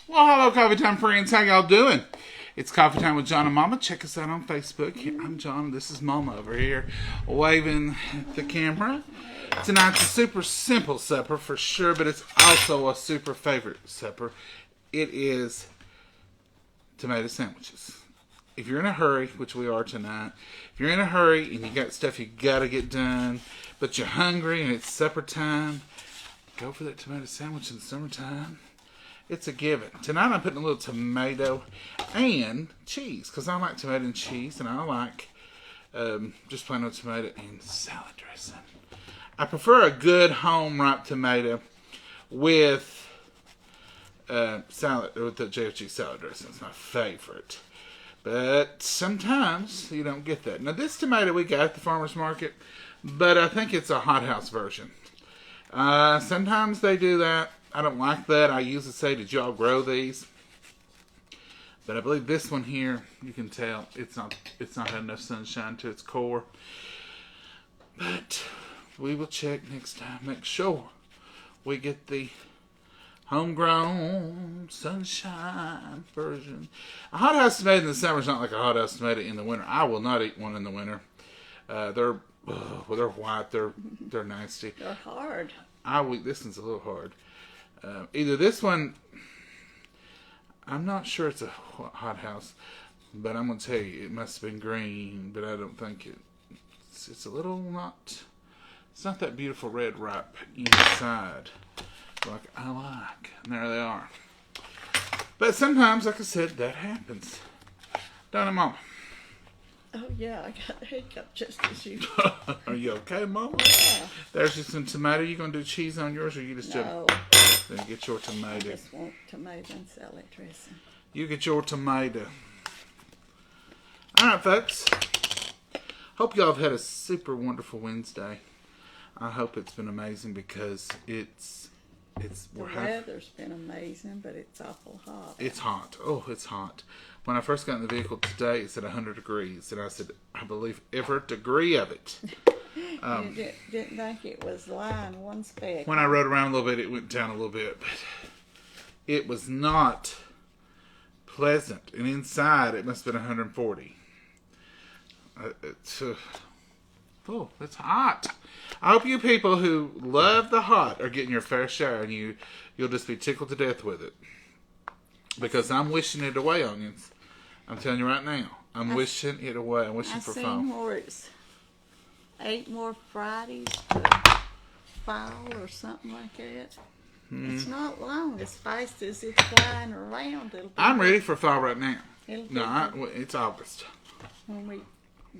Well, hello, Coffee Time friends. How y'all doing? It's Coffee Time with John and Momma. Check us out on Facebook. I'm John. This is Momma over here waving at the camera. Tonight's a super simple supper for sure, but it's also a super favorite supper. It is tomato sandwiches. If you're in a hurry, which we are tonight, if you're in a hurry and you got stuff you got to get done, but you're hungry and it's supper time, go for that tomato sandwich in the summertime. It's a given. Tonight I'm putting a little tomato and cheese because I like tomato and cheese, and I like just plain old tomato and salad dressing. I prefer a good home ripe tomato with salad, with the JFG salad dressing. It's my favorite. But sometimes you don't get that. Now this tomato we got at the farmer's market, but I think it's a hothouse version. Sometimes they do that. I don't like that. I usually say, did y'all grow these? But I believe this one here, you can tell it's not had enough sunshine to its core. But we will check next time. Make sure we get the homegrown sunshine version. A hothouse tomato in the summer is not like a hothouse tomato in the winter. I will not eat one in the winter. They're white. They're nasty. They're hard. This one's a little hard. Either this one, I'm not sure it's a hothouse, but I'm going to tell you, it must have been green, but I don't think it's a little it's not that beautiful red ripe inside like I like. And there they are. But sometimes, like I said, that happens. Don't it, Mama? Oh, yeah, I got a hiccup just as you. Are you okay, Mama? Yeah. There's just some tomato. You going to do cheese on yours, or you just No. Then get your I tomato. just want tomato and salad dressing. You get your tomato. Alright, folks. Hope y'all have had a super wonderful Wednesday. I hope it's been amazing because The weather's been amazing, but it's awful hot. It's hot. Oh, it's hot. When I first got in the vehicle today, it said 100 degrees. And I said, I believe every degree of it. You didn't think it was lying one speck. When I rode around a little bit, it went down a little bit. But it was not pleasant. And inside, it must have been 140. It's hot. I hope you people who love the hot are getting your fair share, and you'll just be tickled to death with it. Because I'm wishing it away, onions. I'm telling you right now. I'm wishing it away. I'm wishing for fall. I've seen where it's 8 more Fridays to fall or something like that. It's not long. As fast as it's flying around, it'll be. I'm ready for fall right now. It's August. When we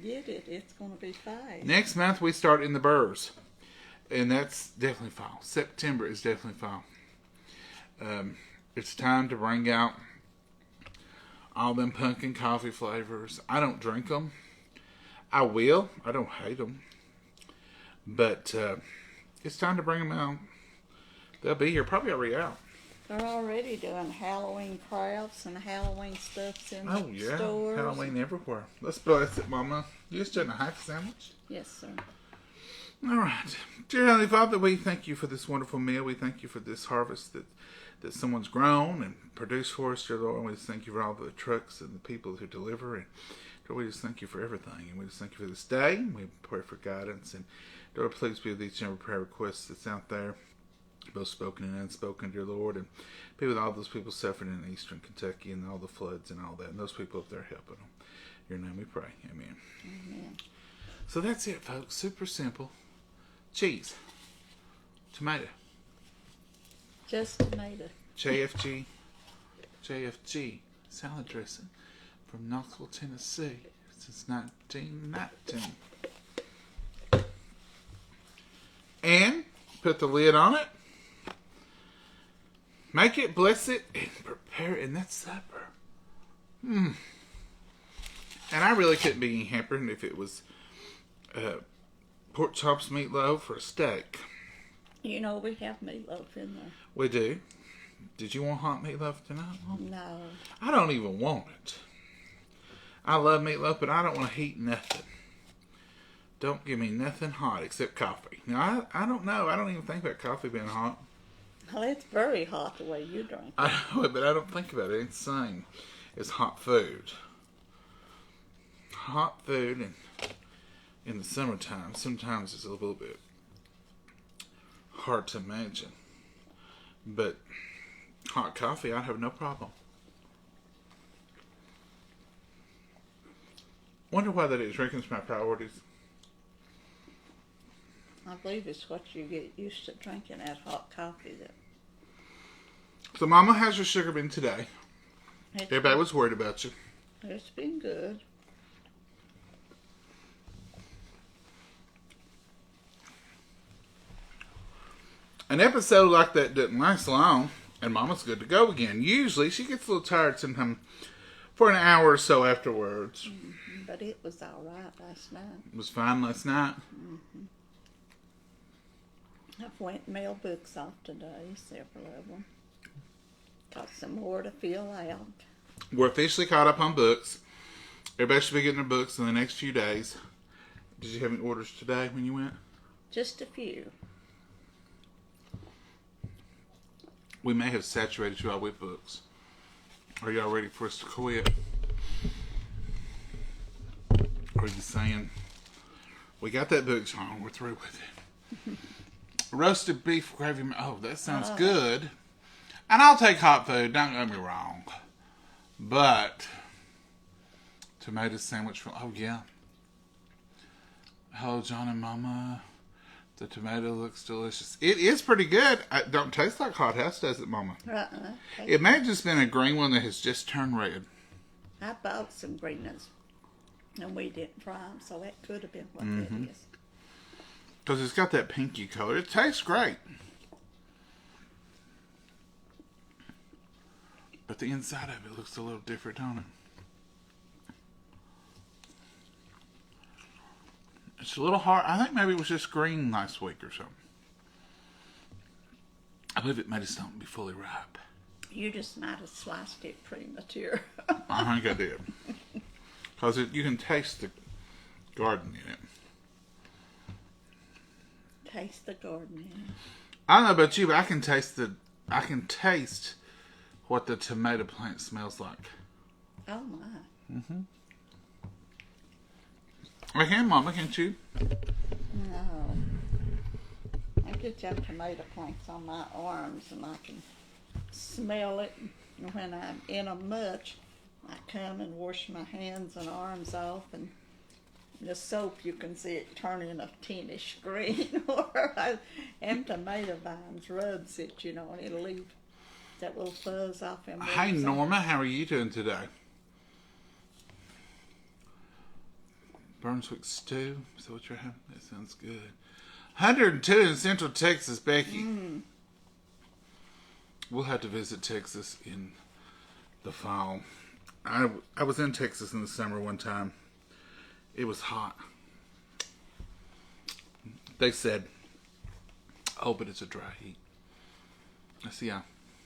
get it, it's going to be fast. Next month we start in the burrs, and that's definitely fall. September is definitely fall. It's time to bring out all them pumpkin coffee flavors. I don't drink them. I will. I don't hate them. But it's time to bring them out. They'll be here. Probably already out. They're already doing Halloween crafts and Halloween stuffs in the stores. Halloween everywhere. Let's bless it, Mama. You just done a half sandwich? Yes, sir. All right. Dear Heavenly Father, we thank you for this wonderful meal. We thank you for this harvest that someone's grown and produced for us, dear Lord. And we just thank you for all the trucks and the people who deliver. And Lord, we just thank you for everything. And we just thank you for this day. We pray for guidance. And Lord, please be with each and every prayer request that's out there, both spoken and unspoken, dear Lord. And be with all those people suffering in eastern Kentucky and all the floods and all that. And those people up there helping them. In your name we pray. Amen. Amen. So that's it, folks. Super simple. Cheese. Tomato. Just tomato. JFG salad dressing from Knoxville, Tennessee since 1919. And put the lid on it. Make it, bless it, and prepare it, and that's supper. And I really couldn't be any happier if it was pork chops, meatloaf, or a steak. You know, we have meatloaf in there. We do. Did you want hot meatloaf tonight, Mom? No. I don't even want it. I love meatloaf, but I don't want to heat nothing. Don't give me nothing hot except coffee. Now, I don't know. I don't even think about coffee being hot. Well, it's very hot the way you drink it. I know it, but I don't think about it. It's the same as hot food. Hot food and in the summertime, sometimes it's a little bit hard to imagine. But hot coffee, I'd have no problem. Wonder why that is. Drinking's my priorities. I believe it's what you get used to drinking, that hot coffee. So Mama, how's your sugar been today? It's Everybody was worried about you. It's been good. An episode like that doesn't last long, and Mama's good to go again. Usually, she gets a little tired sometime for an hour or so afterwards. Mm-hmm. But it was all right last night. It was fine last night. Mm-hmm. I've went and mailed books off today, several of them. Got some more to fill out. We're officially caught up on books. Everybody should be getting their books in the next few days. Did you have any orders today when you went? Just a few. We may have saturated you all with books. Are y'all ready for us to quit? Or are you saying, we got that book, John, we're through with it? Roasted beef gravy. Oh, that sounds good. And I'll take hot food, don't get me wrong. But, tomato sandwich from, oh yeah. Hello, John and Momma. The tomato looks delicious. It is pretty good. It don't taste like hot house, does it, Mama? It may have just been a green one that has just turned red. I bought some green ones, and we didn't fry them, so that could have been what that is. Because it's got that pinky color. It tastes great. But the inside of it looks a little different, don't it? It's a little hard. I think maybe it was just green last week or something. I believe it might have not be fully ripe. You just might have sliced it premature. I think I did. Because you can taste the garden in it. Taste the garden in it. I don't know about you, but I can taste what the tomato plant smells like. Oh my. Mm-hmm. I can, Mama, can't you? No. I get them tomato plants on my arms and I can smell it. And when I'm in a much, I come and wash my hands and arms off, and the soap, you can see it turning a tinnish green. Or them tomato vines rubs it, and it'll leave that little fuzz off them. Hey, Norma, how are you doing today? Brunswick stew. Is what you're having? That sounds good. 102 in Central Texas, Becky. We'll have to visit Texas in the fall. I was in Texas in the summer one time. It was hot. They said, oh, but it's a dry heat. I see,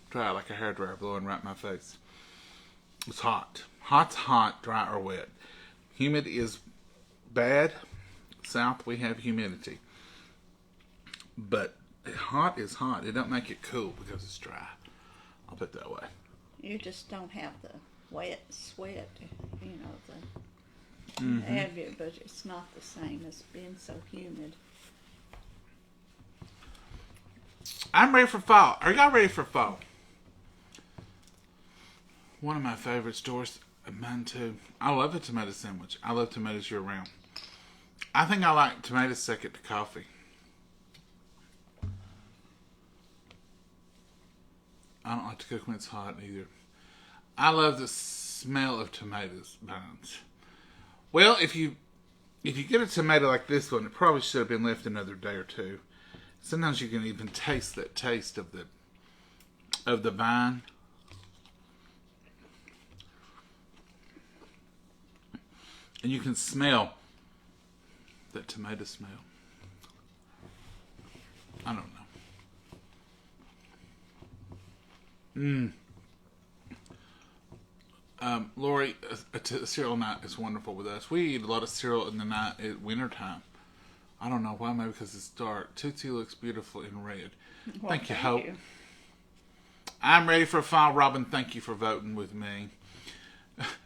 dry like a hairdryer blowing right in my face. It's hot. Hot's hot, dry or wet. Humid is bad. South, we have humidity. But hot is hot. It don't make it cool because it's dry. I'll put it that way. You just don't have the wet sweat, have it, but it's not the same as being so humid. I'm ready for fall. Are y'all ready for fall? One of my favorite stores, mine too. I love a tomato sandwich. I love tomatoes year round. I think I like tomatoes second to coffee. I don't like to cook when it's hot either. I love the smell of tomatoes vines. Well, if you get a tomato like this one, it probably should have been left another day or two. Sometimes you can even taste that taste of the vine. And you can smell that tomato smell. I don't know. Lori, a cereal night is wonderful with us. We eat a lot of cereal in the night at wintertime. I don't know why, maybe because it's dark. Tootsie looks beautiful in red. Well, thank you, Hope. I'm ready for fall. Robin, thank you for voting with me.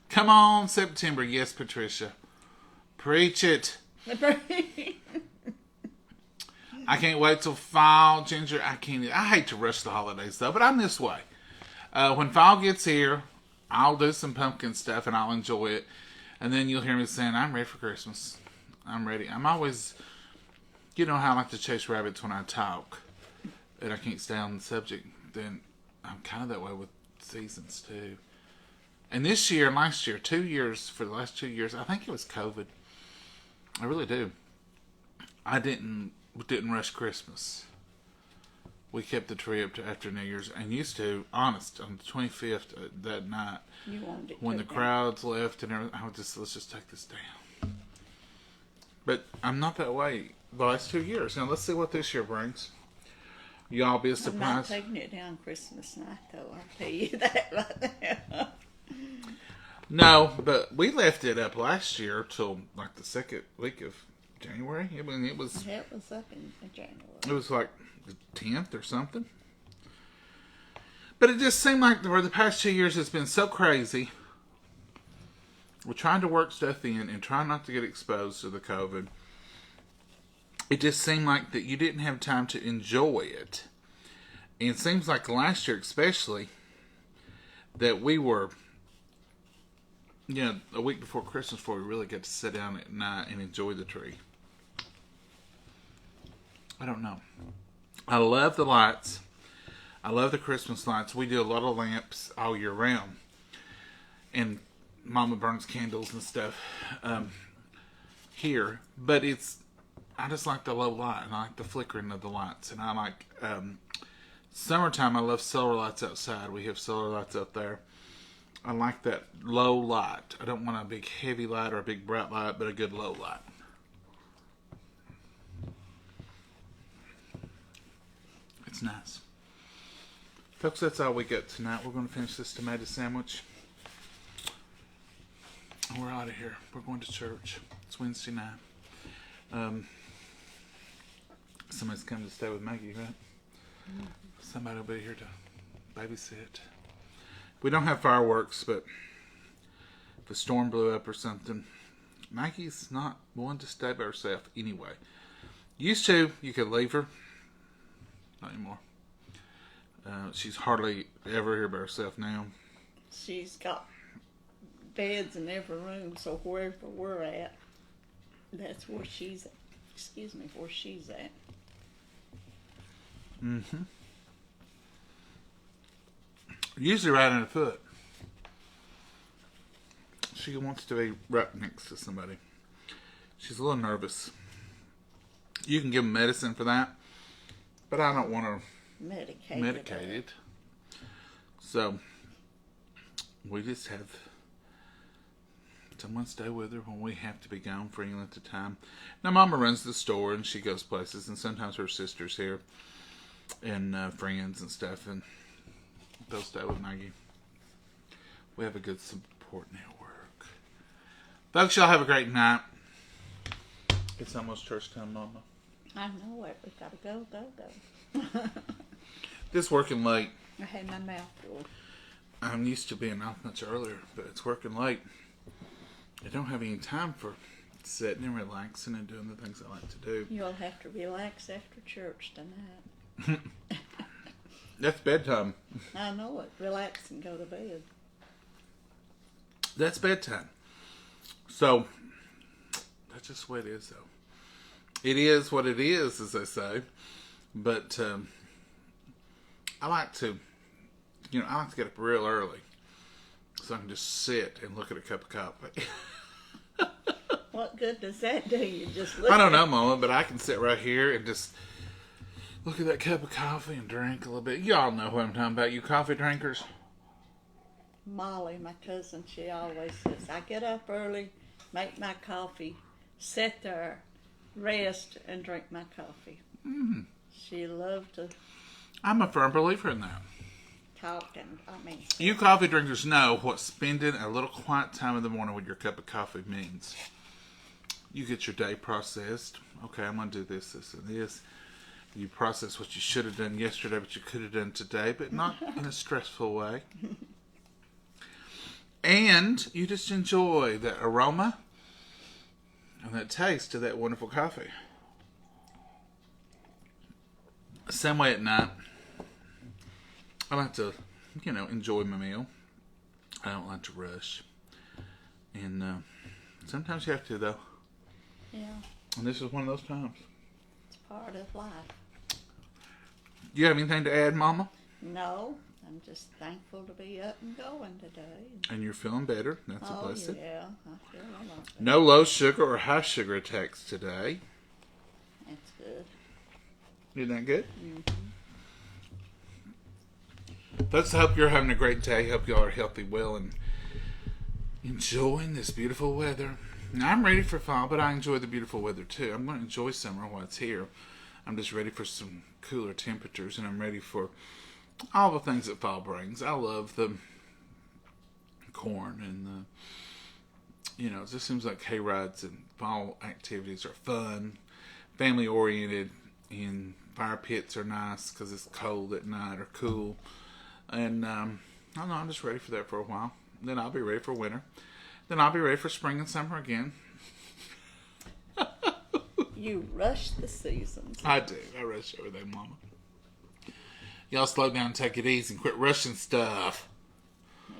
Come on, September. Yes, Patricia. Preach it. I can't wait till fall, Ginger. I hate to rush the holidays, though, but I'm this way. When fall gets here, I'll do some pumpkin stuff, and I'll enjoy it. And then you'll hear me saying, I'm ready for Christmas. I'm ready. I'm always, you know how I like to chase rabbits when I talk, and I can't stay on the subject. Then I'm kind of that way with seasons, too. And this year and last year, 2 years, for the last 2 years, I think it was COVID. I really do. I didn't rush Christmas. We kept the tree up to after New Year's, and used to, honest, on the 25th that night, when the crowds left and everything, I would just, let's just take this down. But I'm not that way the last 2 years. Now let's see what this year brings. Y'all be surprised. I'm not taking it down Christmas night, though. I'll tell you that right now. No, but we left it up last year till like the second week of January. I mean, it was up in January. It was like the 10th or something. But it just seemed like for the past 2 years it's been so crazy. We're trying to work stuff in and trying not to get exposed to the COVID. It just seemed like that you didn't have time to enjoy it. And it seems like last year especially that we were, a week before Christmas before we really got to sit down at night and enjoy the tree. I don't know. I love the lights. I love the Christmas lights. We do a lot of lamps all year round. And Mama burns candles and stuff here. But I just like the low light. And I like the flickering of the lights. And I like summertime. I love solar lights outside. We have solar lights out there. I like that low light. I don't want a big heavy light or a big bright light, but a good low light. It's nice. Folks, that's all we got tonight. We're going to finish this tomato sandwich. We're out of here. We're going to church. It's Wednesday night. Somebody's come to stay with Maggie, right? Mm-hmm. Somebody will be here to babysit. We don't have fireworks, but if a storm blew up or something, Maggie's not one to stay by herself anyway. Used to, you could leave her. Not anymore. She's hardly ever here by herself now. She's got beds in every room, so wherever we're at, that's where she's at. Excuse me, where she's at. Mm-hmm. Usually right in the foot. She wants to be right next to somebody. She's a little nervous. You can give them medicine for that, but I don't want her medicated. So we just have someone stay with her when we have to be gone for any length of time. Now Mama runs the store and she goes places, and sometimes her sister's here and friends and stuff, and they'll stay with Maggie. We have a good support network. Folks, y'all have a great night. It's almost church time, Mama. I know it. We gotta go. This working late. I had my mouth full. I'm used to being off much earlier, but it's working late. I don't have any time for sitting and relaxing and doing the things I like to do. You'll have to relax after church tonight. That's bedtime. I know it. Relax and go to bed. That's bedtime. So, that's just what it is, though. It is what it is, as they say. But I like to get up real early so I can just sit and look at a cup of coffee. What good does that do? You just look. I don't know, Mama, but I can sit right here and just look at that cup of coffee and drink a little bit. Y'all know what I'm talking about, you coffee drinkers. Molly, my cousin, she always says, I get up early, make my coffee, sit there, rest, and drink my coffee. Mm. She loved to I'm a firm believer in that. talk, and You coffee drinkers know what spending a little quiet time in the morning with your cup of coffee means. You get your day processed. Okay, I'm going to do this, this, and this. You process what you should have done yesterday, but you could have done today, but not in a stressful way. And you just enjoy the aroma and that taste of that wonderful coffee. Same way at night. I like to, enjoy my meal. I don't like to rush. And sometimes you have to, though. Yeah, And this is one of those times. it's part of life. You have anything to add, Mama? No, I'm just thankful to be up and going today. And you're feeling better. That's a blessing. Yeah, I feel a lot better. No low sugar or high sugar attacks today. That's good. Isn't that good? Mm-hmm. Let's hope you're having a great day. Hope y'all are healthy, well, and enjoying this beautiful weather. Now, I'm ready for fall, but I enjoy the beautiful weather too. I'm going to enjoy summer while it's here. I'm just ready for some cooler temperatures, and I'm ready for all the things that fall brings. I love the corn and it just seems like hay rides and fall activities are fun, family oriented, and fire pits are nice because it's cold at night or cool. And I don't know, I'm just ready for that for a while. Then I'll be ready for winter. Then I'll be ready for spring and summer again. You rush the seasons. I do. I rush everything, Mama. Y'all slow down and take it easy and quit rushing stuff.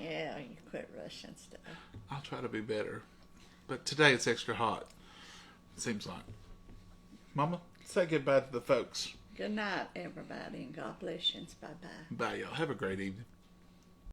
Yeah, you quit rushing stuff. I'll try to be better. But today it's extra hot. It seems like. Mama, say goodbye to the folks. Good night, everybody, and God bless you. Bye-bye. Bye, y'all. Have a great evening.